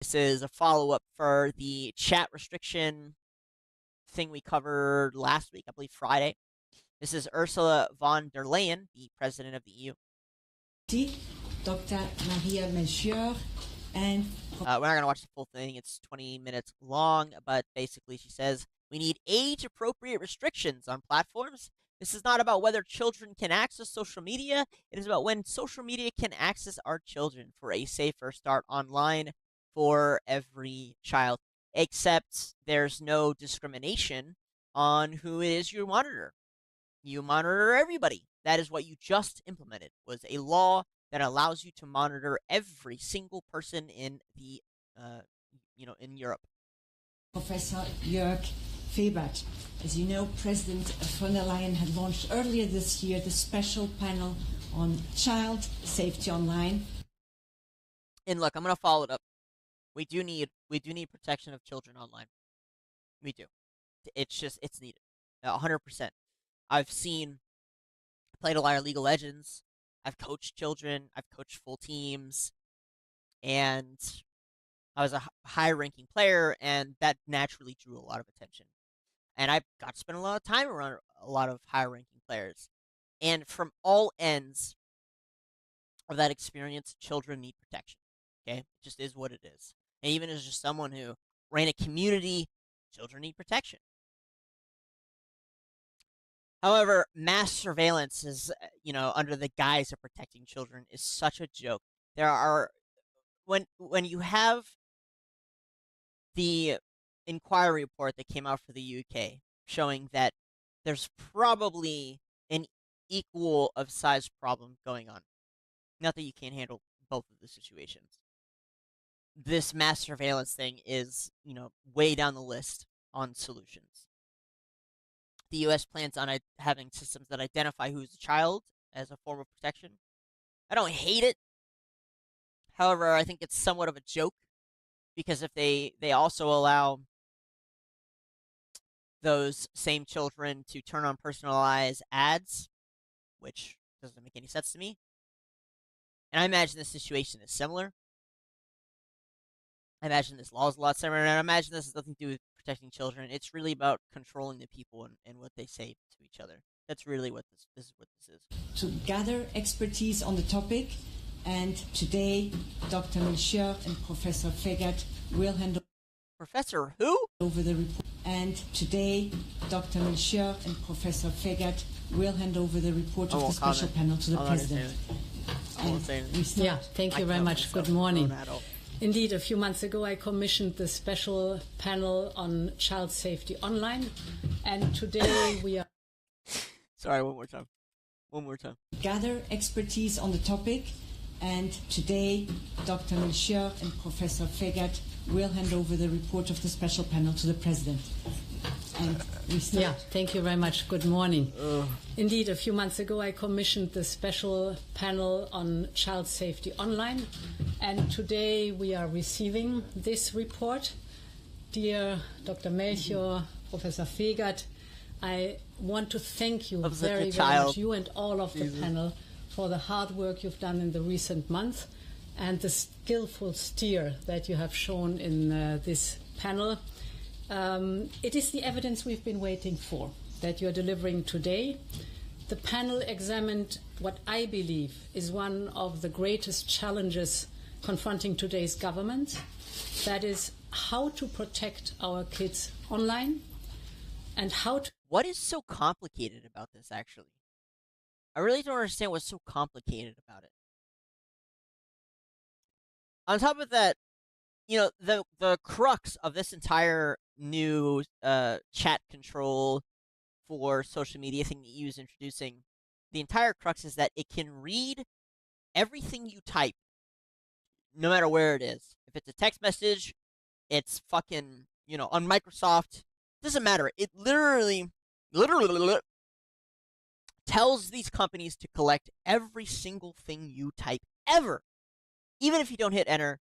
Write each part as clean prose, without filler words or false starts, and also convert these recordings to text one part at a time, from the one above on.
This is a follow-up for the chat restriction thing we covered last week, I believe Friday. This is Ursula von der Leyen, the president of the EU. Dr. Maria Melchior and we're not going to watch the full thing. It's 20 minutes long, but basically she says we need age-appropriate restrictions on platforms. This is not about whether children can access social media. It is about when social media can access our children for a safer start online for every child. Except there's no discrimination on who it is you monitor. You monitor everybody. That is what you just implemented, was a law that allows you to monitor every single person in the, in Europe. Professor Jörg Febert. As you know, President von der Leyen had launched earlier this year the special panel on child safety online. And look, I'm going to follow it up. We do need protection of children online. We do. It's needed. 100%. I've played a lot of League of Legends. I've coached children. I've coached full teams. And I was a high-ranking player, and that naturally drew a lot of attention. And I got to spend a lot of time around a lot of high-ranking players. And from all ends of that experience, children need protection. Okay? It just is what it is. And even as just someone who ran a community, children need protection. However, mass surveillance is, under the guise of protecting children is such a joke. There are, when you have the inquiry report that came out for the UK showing that there's probably an equal of size problem going on. Not that you can't handle both of the situations. This mass surveillance thing is, way down the list on solutions. The U.S. plans on having systems that identify who's a child as a form of protection. I don't hate it. However, I think it's somewhat of a joke because if they also allow those same children to turn on personalized ads, which doesn't make any sense to me. And I imagine this situation is similar. I imagine this law is a lot similar, and I imagine this has nothing to do with protecting children. It's really about controlling the people and what they say to each other. That's really what this is. To gather expertise on the topic, and today Dr. Melchior and Professor Fegert will hand Professor who? over the report. And today Dr. Melchior and Professor Fegert will hand over the report of the special panel to the President. Yeah, thank you very much. Good morning. Indeed, a few months ago, I commissioned the special panel on child safety online, and today we are... Sorry, one more time. Gather expertise on the topic, and today Dr. Melchior and Professor Fegert will hand over the report of the special panel to the President. And yeah, thank you very much. Good morning. Indeed, a few months ago, I commissioned the special panel on child safety online, and today we are receiving this report. Dear Dr. Melchior, Professor Fegert, I want to thank you very much, you and all of the panel, for the hard work you've done in the recent months and the skillful steer that you have shown in this panel. It is the evidence we've been waiting for that you're delivering today. The panel examined what I believe is one of the greatest challenges confronting today's government. That is how to protect our kids online and how to... What is so complicated about this, actually? I really don't understand what's so complicated about it. On top of that, the crux of this entire new chat control for social media thing that EU is introducing, the entire crux is that it can read everything you type, no matter where it is. If it's a text message, it's fucking, on Microsoft, doesn't matter. It literally tells these companies to collect every single thing you type ever, even if you don't hit enter,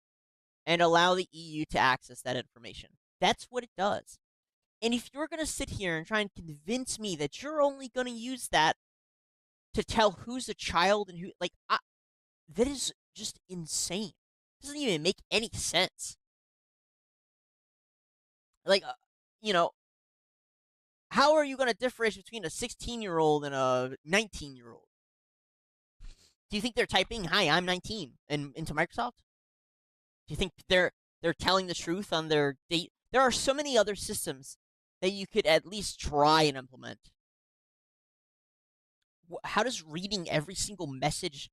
and allow the EU to access that information. That's what it does. And if you're going to sit here and try and convince me that you're only going to use that to tell who's a child and who, that is just insane. It doesn't even make any sense. Like, you know, how are you going to differentiate between a 16-year-old and a 19-year-old? Do you think they're typing "Hi, I'm 19" into Microsoft? Do you think they're telling the truth on their date? There are so many other systems that you could at least try and implement. How does reading every single message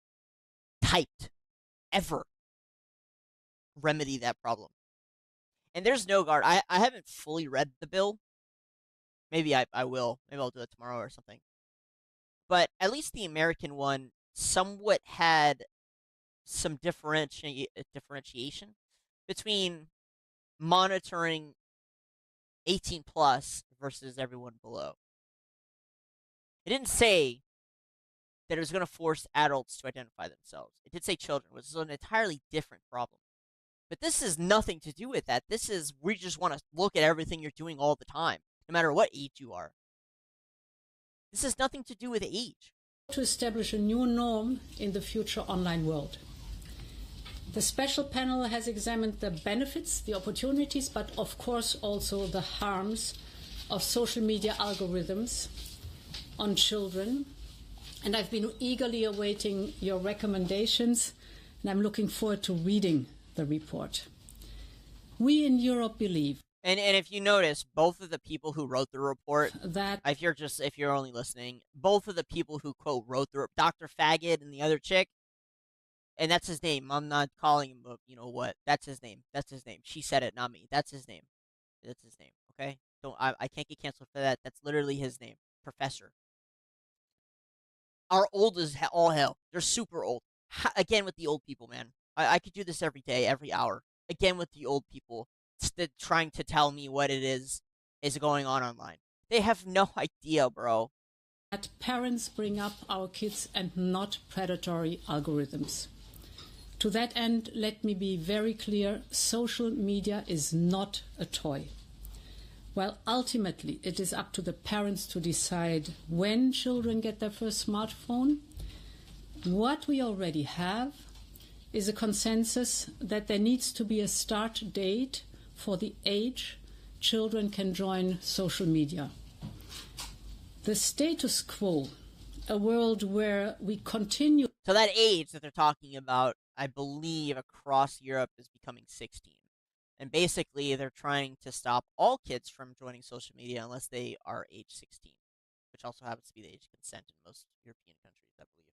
typed ever remedy that problem? And there's no guard. I haven't fully read the bill. Maybe I will. Maybe I'll do it tomorrow or something. But at least the American one somewhat had some differentiation between monitoring 18 plus versus everyone below. It didn't say that it was going to force adults to identify themselves. It did say children, which is an entirely different problem. But this has nothing to do with that. This is, we just want to look at everything you're doing all the time, no matter what age you are. This has nothing to do with age. To establish a new norm in the future online world. The special panel has examined the benefits, the opportunities, but of course also the harms of social media algorithms on children. And I've been eagerly awaiting your recommendations, and I'm looking forward to reading the report. We in Europe believe. And if you notice, both of the people who wrote the report, that if you're only listening, both of the people who quote wrote the Dr. Faggot and the other chick, and that's his name. I'm not calling him, but you know what? That's his name. That's his name. She said it, not me. That's his name. That's his name. Okay. Don't I can't get canceled for that. That's literally his name, Professor. Are old as all hell. They're super old. Again with the old people, man. I could do this every day, every hour. Again with the old people, trying to tell me what it is going on online. They have no idea, bro. That parents bring up our kids and not predatory algorithms. To that end, let me be very clear, social media is not a toy. Well, ultimately, it is up to the parents to decide when children get their first smartphone. What we already have is a consensus that there needs to be a start date for the age children can join social media. The status quo, a world where we continue. So that age that they're talking about, I believe across Europe, is becoming 16. And basically, they're trying to stop all kids from joining social media unless they are age 16, which also happens to be the age of consent in most European countries, I believe.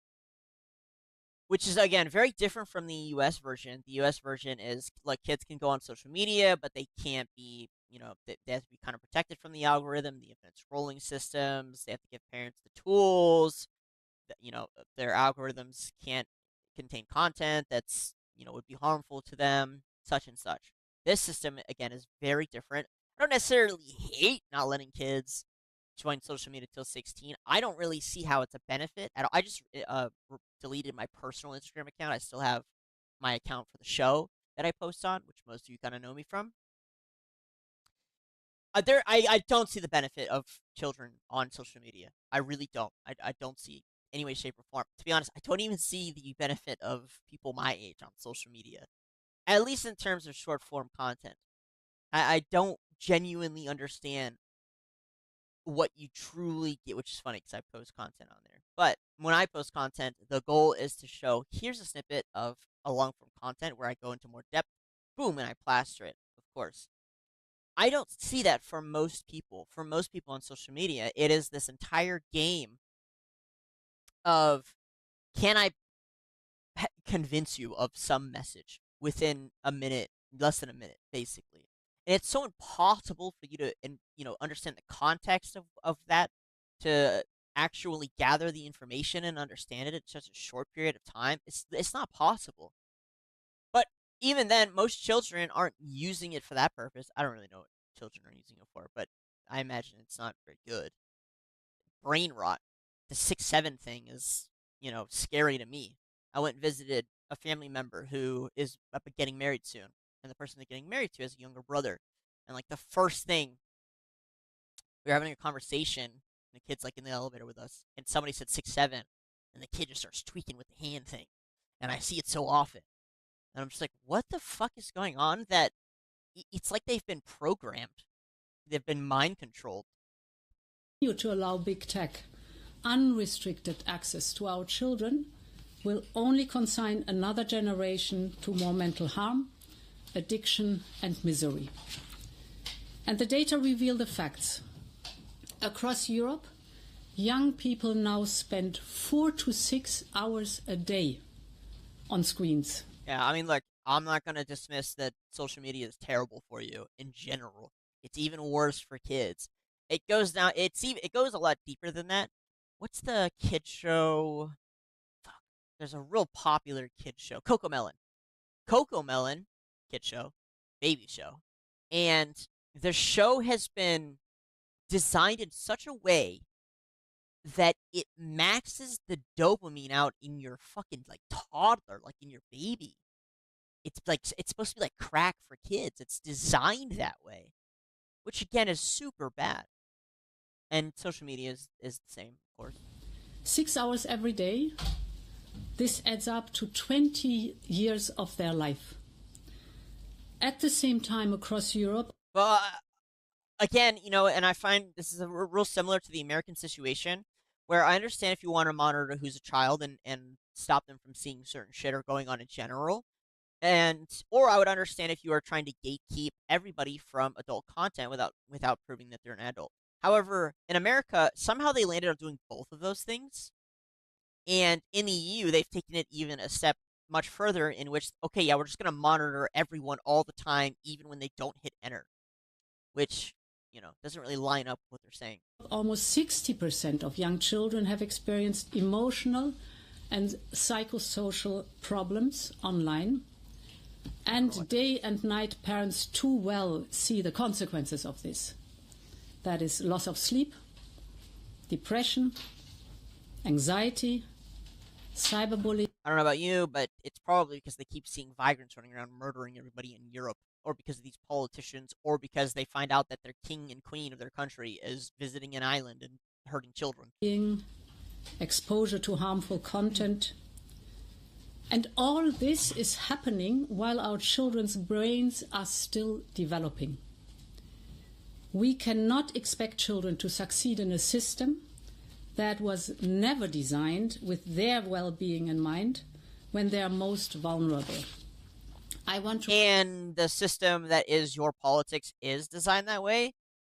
Which is, again, very different from the US version. The US version is, like, kids can go on social media, but they can't be, they have to be kind of protected from the algorithm, the infinite scrolling systems. They have to give parents the tools. Their algorithms can't contain content that's, would be harmful to them, such and such. This system, again, is very different. I don't necessarily hate not letting kids join social media till 16. I don't really see how it's a benefit at all. I just deleted my personal Instagram account. I still have my account for the show that I post on, which most of you kind of know me from. I don't see the benefit of children on social media. I really don't. I don't see any way, shape, or form. To be honest, I don't even see the benefit of people my age on social media, at least in terms of short form content. I don't genuinely understand what you truly get, which is funny because I post content on there. But when I post content, the goal is to show here's a snippet of a long form content where I go into more depth, boom, and I plaster it, of course. I don't see that for most people. For most people on social media, it is this entire game of can I convince you of some message within a minute, less than a minute, basically. And it's so impossible for you to, understand the context of that, to actually gather the information and understand it in such a short period of time. It's not possible. But even then, most children aren't using it for that purpose. I don't really know what children are using it for, but I imagine it's not very good. Brain rot. The 6'7" thing is, scary to me. I went and visited a family member who is up at getting married soon, and the person they're getting married to has a younger brother. And like the first thing, we were having a conversation, and the kid's like in the elevator with us, and somebody said 6'7", and the kid just starts tweaking with the hand thing, and I see it so often, and I'm just like, what the fuck is going on? That it's like they've been programmed they've been mind controlled. To allow big tech unrestricted access to our children will only consign another generation to more mental harm, addiction, and misery. And the data reveal the facts. Across Europe, young people now spend 4 to 6 hours a day on screens. Yeah, I mean, look, I'm not going to dismiss that social media is terrible for you in general. It's even worse for kids. It goes down. It goes a lot deeper than that. What's the kid show? Fuck. There's a real popular kid show, Coco Melon. Coco Melon, kid show, baby show, and the show has been designed in such a way that it maxes the dopamine out in your fucking like toddler, like in your baby. It's like it's supposed to be like crack for kids. It's designed that way, which again is super bad. And social media is the same, of course. 6 hours every day. This adds up to 20 years of their life. At the same time, across Europe. Well, again, and I find this is real similar to the American situation, where I understand if you want to monitor who's a child and stop them from seeing certain shit or going on in general, or I would understand if you are trying to gatekeep everybody from adult content without proving that they're an adult. However, in America, somehow they landed on doing both of those things. And in the EU, they've taken it even a step much further in which, okay, yeah, we're just going to monitor everyone all the time, even when they don't hit enter. Which, doesn't really line up with what they're saying. Almost 60% of young children have experienced emotional and psychosocial problems online. And day and night, parents too well see the consequences of this. That is loss of sleep, depression, anxiety, cyberbullying. I don't know about you, but it's probably because they keep seeing migrants running around murdering everybody in Europe, or because of these politicians, or because they find out that their king and queen of their country is visiting an island and hurting children. Exposure to harmful content. And all this is happening while our children's brains are still developing. We cannot expect children to succeed in a system that was never designed with their well-being in mind when they are most vulnerable. And the system that is your politics is designed that way.